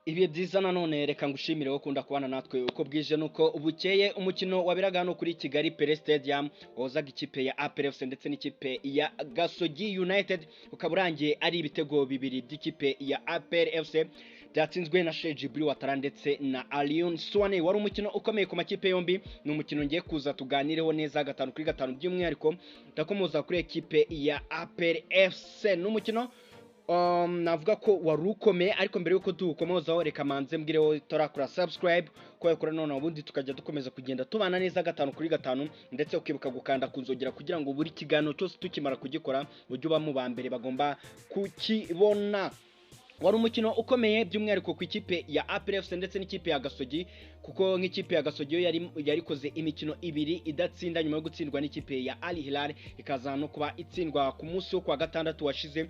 Ibihe byiza nanone reka ngushimire wo kunda kubana natwe uko bwije nuko bukeye. Umukino wabiraga hano kuri Kigali Pele Stadium wazaga ikipe ya APR FC ndetse n'ikipe ya Gasogi United, ukaba urangiye ari ibitego bibiri by'ikipe ya APR FC byatsinzwe na Sheikh Djibril Ouattara ndetse na Alioune Souaré. Wari umukino ukomeye ku makipe yombi, ni umukino ngiye kuza tuganireho neza 5-5 by'umwihariko ndakomoza kuri ekipe ya APR FC. N'umukino navuga ko wari ukomeye, ariko mbere yuko tuwukomozaho reka manze mbwireho torakora subscribe ko yakora none ubundi tukajya dukomeza kugenda tubana neza 5-5 ndetse ukibuka gukanda kunzogera kugira ngo buri kiganiro cyose tukimara kugikora ujye uba mu ba mbere bagomba kukibona. Wari umukino ukomeye by'umwihariko ku ikipe ya APR FC ndetse n'ikipe ya Gasogi, kuko nk'ikipe ya Gasogi yarikoze imikino ibiri idatsinda nyuma yo gutsindwa n'ikipe ya Al Hilal, ikaza no kuba itsindwa ku munsi wo kwa gatandatu washize.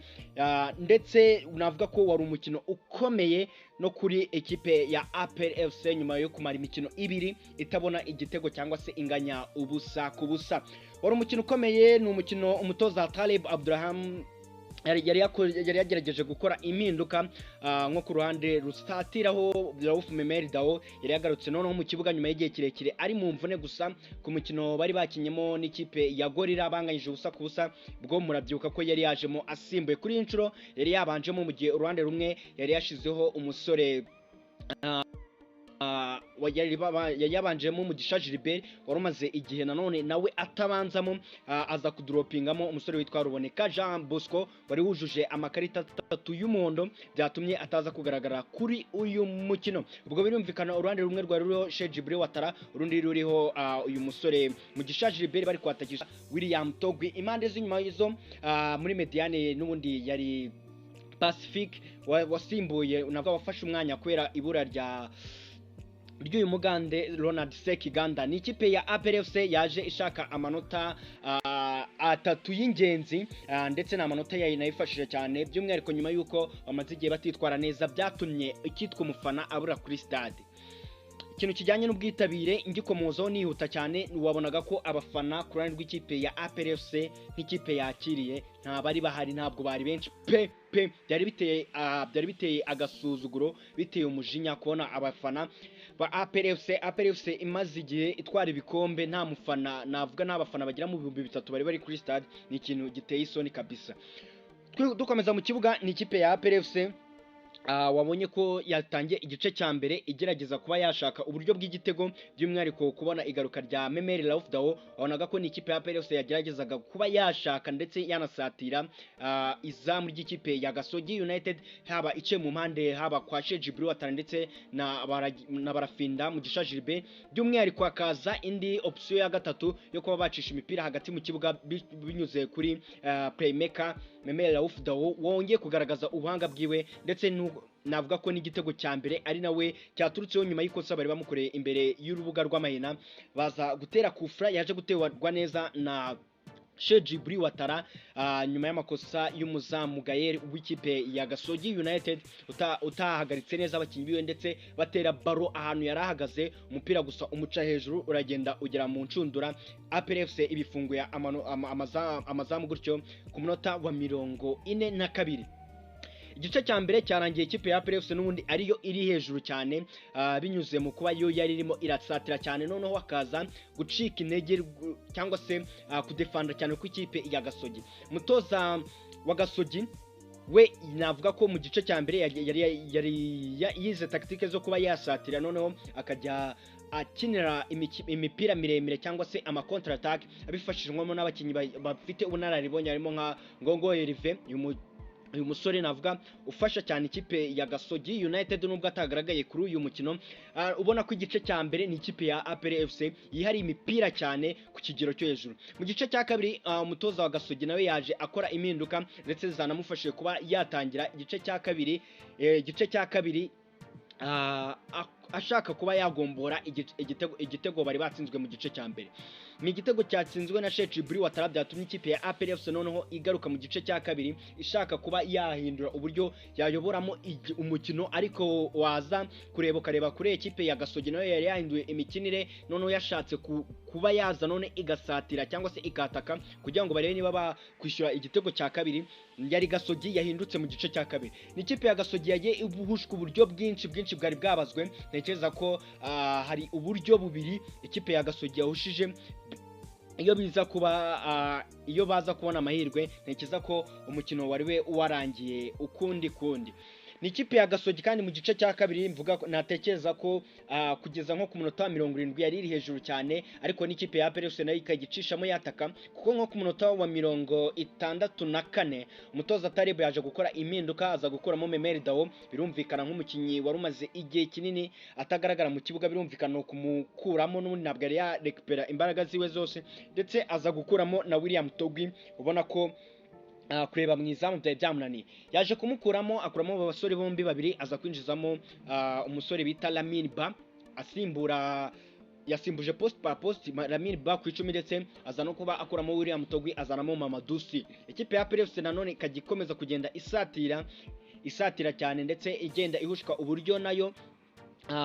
Ndetse navuga ko wari umukino ukomeye no kuri ekipe ya APR FC nyuma yo kumara imikino ibiri itabona igitego cyangwa se inganya ubusa ku busa. Wari umukino ukomeye, ni umukino umutoza Taleb Abdurrahman yari yagerageje gukora impinduka nko ku ruhande rusatiraho Raouf Memeri Dao yari yagarutse noneho mu kibuga nyuma y'igihe kirekire ari mu mvune gusa. Ku mukino bari bakinyemo n'ikipe ya Gorilla banganyije ubusa ku busa, bwo murabyuka ko yari yajemo asimbuye kuri inshuro yari yabanjemo, mu gihe uruhande rumwe yari yashizeho umusore yari yabanjemo Mugisha Gilbert wari umaze igihe nanone nawe atabanzamo, aza kudoropingamo umusore witwa Ruboneka Jean Bosco wari wujuje amakarita 3 y'umuhondo, byatumye ataza kugaragara kuri uyu mukino. Ubwo birumvikana uruhande rumwe rwari ruriho Sheikh Djibril Ouattara, urundi ruriho uyu musore Mugisha Gilbert bari kwatakisha William Togwi. Impande z'inyuma y'izo muri mediane n'ubundi yari Pacific wasimbuye nabwo wafashe umwanya kubera ibura ry'uyu mugande Ronald Sekiganda. Ni ikipe ya APR FC yaje ishaka amanota 3 y'ingenzi, ndetse n'amanota yayinayifashije cyane by'umwihariko nyuma yuko bamaze igihe batitwara neza, byatumye ikitwa umufana abura kuri stade. Ikintu kijyanye n'ubwitabire ngikomozaho nihuta cyane, wabonaga ko abafana ku ruhande rw'ikipe ya APR FC nk'ikipe yakiriye nta bari bahari, ntabwo bari benshi pe byari biteye agasuzuguro, biteye umujinya kubona abafana ba APR FC imaze igihe itwara ibikombe nta mufana, navuga n'abafana bagera mu 3,000 bari kuri stade. Ni ikintu giteye isoni kabisa. Dukomeza mu kibuga, ni ikipe ya APR FC wabonye ko yatangiye igice cya mbere igerageza kuba yashaka uburyo bw'igitego, by'umwihariko kubona igaruka rya Memeri Raouf Dao. Wabonaga ko ni ikipe ya APR FC yageragezaga kuba yashaka ndetse yanasatira izamu ry'ikipe ya Gasogi United, haba ice mu mpande, haba kwa Sheikh Djibril Ouattara ndetse na Barafinda Mugisha Gilbert. By'umwihariko akaza indi option ya gatatu yo kuba bacisha imipira hagati mu kibuga binyuze kuri playmaker Memeri Raouf Dao, wongeye kugaragaza ubuhanga bwiwe, ndetse navuga ko n'igitego cya mbere ari nawe cyaturutseho nyuma y'ikosa bari bamukoreye imbere y'urubuga rw'amahina, baza gutera kufra yaje guterwa neza na Sheikh Djibril Ouattara nyuma y'amakosa y'umuzamu Gaël w'ikipe ya Gasogi United utahagaritse neza abakinnyi biwe, ndetse batera baro ahantu yari ahagaze, umupira gusa umuca hejuru uragenda ugera mu ncundura. APR FC ibifunguye amazamu gutyo ku munota wa 42. Igice cya mbere cyarangiye ikipe ya APR FC n'ubundi ariyo iri hejuru cyane, binyuze mu kuba yo yari irimo irasatira cyane, noneho akaza gucika intege cyangwa se kudefanda cyane ku ikipe ya Gasogi. Umutoza wa Gasogi we navuga ko mu gice cya mbere yari yize tactique zo kuba yasatira, noneho akajya akinira imipira miremire cyangwa se ama counter attack, abifashijwemo n'abakinnyi bafite ubunararibonye harimo nka Ngongo Herve, uyu musore navuga ufasha cyane ikipe ya Gasogi United nubwo atagaragaye kuri uyu mukino. Ubona ko igice cya mbere ni ikipe ya APR FC yihari imipira cyane ku kigero cyo hejuru. Mu gice cya kabiri umutoza wa Gasogi nawe yaje akora impinduka ndetse zanamufashije kuba yatangira igice cya kabiri ashaka kuba yagombora igitego bari batsinzwe mu gice cya mbere. Ni igitego cyatsinzwe na Sheikh Jibril Ouattara byatumye ikipe ya APR FC noneho igaruka mu gice cya kabiri ishaka kuba yahindura uburyo yayoboramo umukino, ariko waza ukareba kuri ikipe ya Gasogi nayo yari yahinduye imikinire, noneho yashatse kuba yaza none igasatira cyangwa se ikataka kugira ngo barebe niba bakwishyura igitego cya kabiri. Yari Gasogi yahindutse mu gice cya kabiri. Ni ikipe ya Gasogi yagiye ibuhushwa uburyo bwinshi bwari bwabazwe. Ntekereza ko hari uburyo bubiri ikipe ya Gasogi yahushije. Iyo baza kubona amahirwe, ntekereza ko umukino wari we warangiye ukundi. Ni ikipe ya Gasogi kandi mu gice cya kabiri natekereza ko kugeza nko ku munota wa 70 yari iri hejuru cyane, ariko n'ikipe ya APR FC nayo ikagicishamo yataka, kuko nko ku munota wa 64 umutoza Taleb yaje gukora impinduka, aza gukuramo Memel Dao. Birumvikana nk'umukinnyi wari umaze igihe kinini atagaragara mu kibuga, birumvikana kumukuramo n'ubundi ntabwo yari yarekupera imbaraga ziwe zose, ndetse aza gukuramo na William Togwi ubona ko kureba mu izamu byari byamunaniye. Yaje kumukuramo akuramo abasore bombi babiri, aza kwinjizamo umusore bita Lamine Ba yasimbuje post par post Lamine Ba ku 10, ndetse aza no kuba akuramo William Togwi azanamo Mamadou Sy. Ikipe ya APR FC nanone kagikomeza kugenda isatira cyane, ndetse igenda ihushka uburyo nayo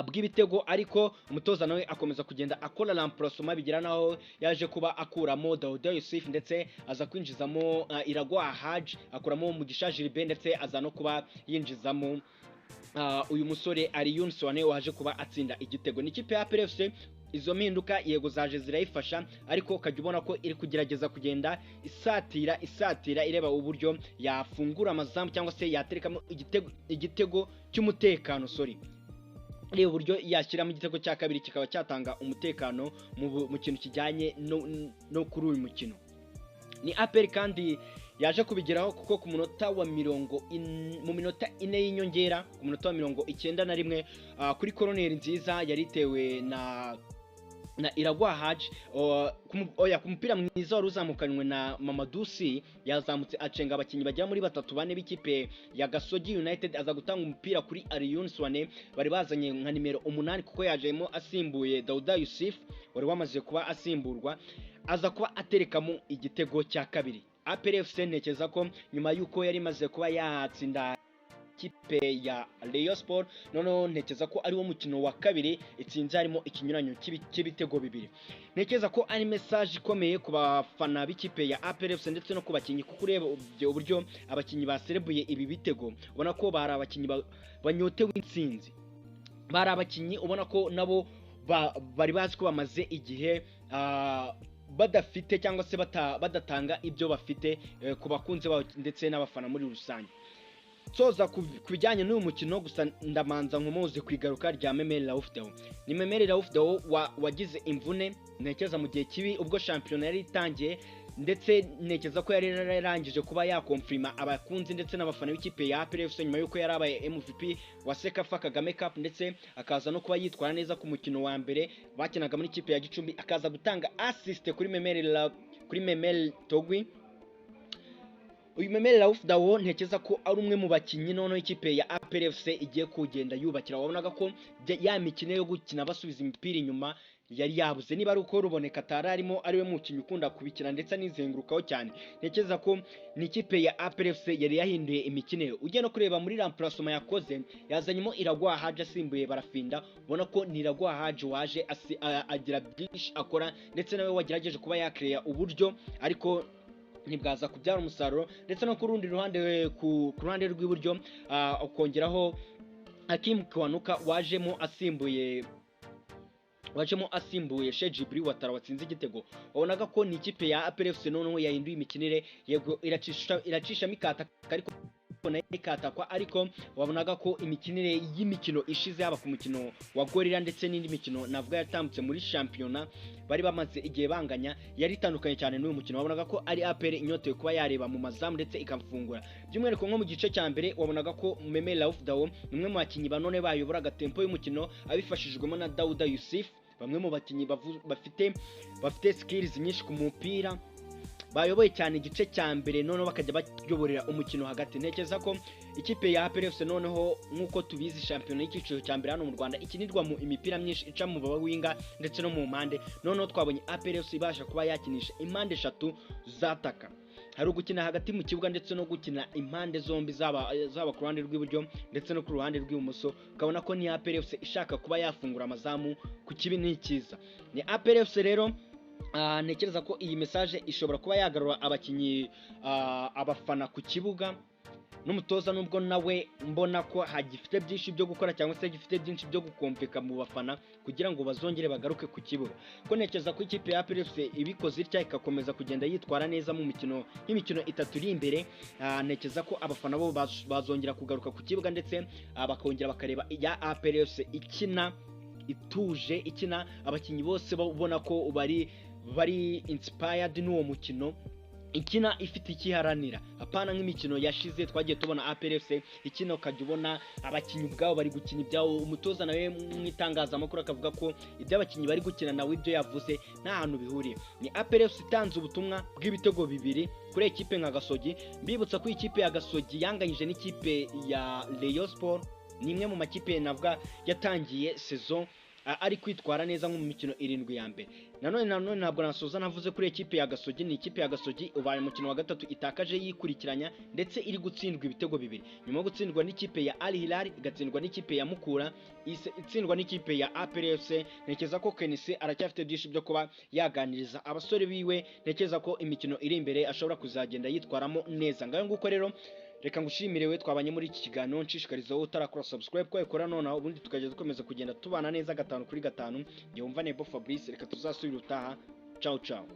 bw'ibitego, ariko umutoza nawe akomeza kugenda akora remplacement bigira naho yaje kuba akuramo Daouda Youssef, ndetse aza kwinjizamo Iragwa Haji, akuramo Mugisha Gilbert, ndetse aza no kuba yinjizamo uyu musore Alioune Souane waje kuba atsinda igitego. Ni ikipe ya APR FC izo mpinduka yego zaje zirayifasha, ariko ukajya ubona ko iri kugerageza kugenda isatira ireba uburyo yafungura amazamu cyangwa se yaterekamo igitego cy'umutekano reba uburyo yashyiramo igitego cya kabiri kikaba cyatanga umutekano mu kintu kijyanye no kuri uyu mukino. Ni APR kandi yaje kubigeraho, kuko ku munota wa mu minota 4 y'inyongera, ku munota wa 91 kuri koroneri nziza yari itewe na Iragwa Haji ku mupira mwiza wari uzamukanywe na Mamadou Sy, yazamutse acenga abakinnyi bajya muri 3-4 b'ikipe ya Gasogi United, aza gutanga umupira kuri Alioune Souane bari bazanye nka nimero 8, kuko yajemo asimbuye Daouda Youssef wari wamaze kuba asimburwa, aza kuba aterekamo igitego cya kabiri. APR FC ntekereza ko nyuma yuko yari maze kuba yatsinda kipe ya Rayon Sport, noneho ntekereza ko ari wo mukino wa kabiri itsinze harimo ikinyuranyo cy'ibitego bibiri. Ntekereza ko ari message ikomeye ku bafana b'ikipe ya APR FC ndetse no ku bakinnyi, kuko ureba uburyo abakinnyi baserebuye ibi bitego, ubona ko bari abakinnyi banyotewe intsinzi, bari abakinnyi ubona ko nabo bari bazi ko bamaze igihe badafite cyangwa se badatanga ibyo bafite ku bakunze babo ndetse n'abafana muri rusange. Soza ku bijyanye n'uyu mukino, gusa ndamanza nkomoze kwigaruka rya Memel Dao. Ni Memel Dao wagize imvune, ntekereza mu gihe kibi ubwo shampiyona yari itangiye, ndetse ntekereza ko yari yarangije kuba yakonfirma abakunzi ndetse n'abafana b'ikipe ya APR FC nyuma yuko yari abaye MVP wa Sekafa Kagame Cup, ndetse akaza no kuba yitwara neza ku mukino wa mbere bakinaga muri ikipe ya Gicumbi, akaza gutanga assist kuri Memel Togwi. Uyu Memel Dao ntekereza ko ari umwe mu bakinnyi noneho ikipe ya APR FC igiye kugenda yubakira. Wabonaga ko ya mikino yo gukina basubiza imipira inyuma yari yabuze, niba ari uko Ruboneka atari arimo ariwe mukinnyi ukunda kubikina ndetse anizengurukaho cyane. Ntekereza ko ni ikipe ya APR FC yari yahinduye imikino. Ugiye no kureba muri remplacement yakoze, yazanyemo Iragwa Haji asimbuye Barafinda, ubona ko ni Iragwa Haji waje agira byinshi akora, ndetse nawe wagerageje kuba yakreya uburyo, ariko ntibwaza kubyara umusaruro. Ndetse no ku rundi ruhande, ku ruhande rw'iburyo ukongeraho Hakim Kwanuka wajemo asimbuye Sheikh Jibril Ouattara watsinze igitego. Wabonaga ko ni ikipe ya APR FC noneho yahinduye imikinire, yego iracisha mikata ariko ikatakwa, ariko wabonaga ko imikinire y'imikino ishize haba ku mukino wa Gorilla ndetse n'indi mikino navuga yatambutse muri shampiyona bari bamaze igihe banganya, yari itandukanye cyane n'uyu mukino. Wabonaga ko ari APR inyotewe kuba yareba mu mazamu ndetse ikamfungura. By'umwihariko nko mu gice cya mbere wabonaga ko Memel Dao ni umwe mu bakinnyi banone bayoboraga tempo y'umukino abifashijwemo na Daouda Youssef, bamwe mu bakinnyi bafite skills nyinshi ku mupira. bayoboye cyane igice cya mbere noneho bakajya bayoborera umukino hagati. Ntekereza ko ikipe ya APR FC noneho nk'uko tubizi shampiyona y'icyiciro cya mbere hano mu Rwanda ikinirwa mu imipira myinshi ica mu bawinga ndetse no mu mpande, noneho twabonye APR FC ibasha kuba yakinisha impande 3 zataka, hari ugukina hagati mu kibuga ndetse no gukina impande zombi zaba ku ruhande rw'iburyo ndetse no ku ruhande rw'ibumoso. Ukabona ko ni APR FC ishaka kuba yafungura amazamu ku kibi n'ikiza. Ni APR FC rero ntekereza ko iyi message ishobora kuba yagarura abakinyi abafana ku kibuga, n'umutoza nubwo nawe mbona ko hagifite byinshi byo gukora cyangwa se gifite byinshi byo gukompleka mu bafana kugira ngo bazongere bagaruke ku kibuga. Ko ntekereza ko ikipe ya APR FC ibikoze itya ikakomeza kugenda yitwara neza mu nk'imikino 3 iri imbere, ntekereza ko abafana bo bazongera kugaruka ku kibuga ndetse bakongera bakareba ya APR FC ikina ituje, ikina abakinyi bose babona ko bari inspired n'uwo mukino, ikina ifite ikiharanira. Apana nk'imikino yashize twagiye tubona APR FC ikina ukajya ubona abakinyi ubwabo bari gukina ibyawo, umutoza nawe mwitangazamakuru akavuga ko iby'abakinyi bari gukina nawe ibyo yavuze nta hantu bihuriye. Ni APR FC itanze ubutumwa bw'ibitego 2 kuri ekipe nka Gasogi. Mbibutsa ko ikipe ya Gasogi yanganyije n'ikipe ya Rayon Sport, ni imwe mu makipe navuga yatangiye saison ari kwitwara neza nko mu mikino 7 ya mbere. Nanone ntabwo nasoza navuze kuri ekipe ya Gasogi. Ni ikipe ya Gasogi ubaye umukino wa gatatu itakaje yikurikiranya ndetse iri gutsindwa ibitego 2 nyuma yo gutsindwa n'ikipe ya Al Hilal, igatsindwa n'ikipe ya Mukura, itsindwa n'ikipe ya APR FC. Ntekereza ko Kenise aracyafite byinshi byo kuba yaganiriza abasore biwe, ntekereza ko imikino iri imbere ashobora kuzagenda yitwaramo neza. Ngayo nguko rero reka ngushimire we twabanye muri iki kiganiro, nshishikariza wowe utarakora subscribe ko ikora nonaho, ubundi tukajya dukomeza kugenda tubana neza 5 kuri 5. Njye wumva Nebo Fabrice, reka tuzasubira utaha. Ciao ciao.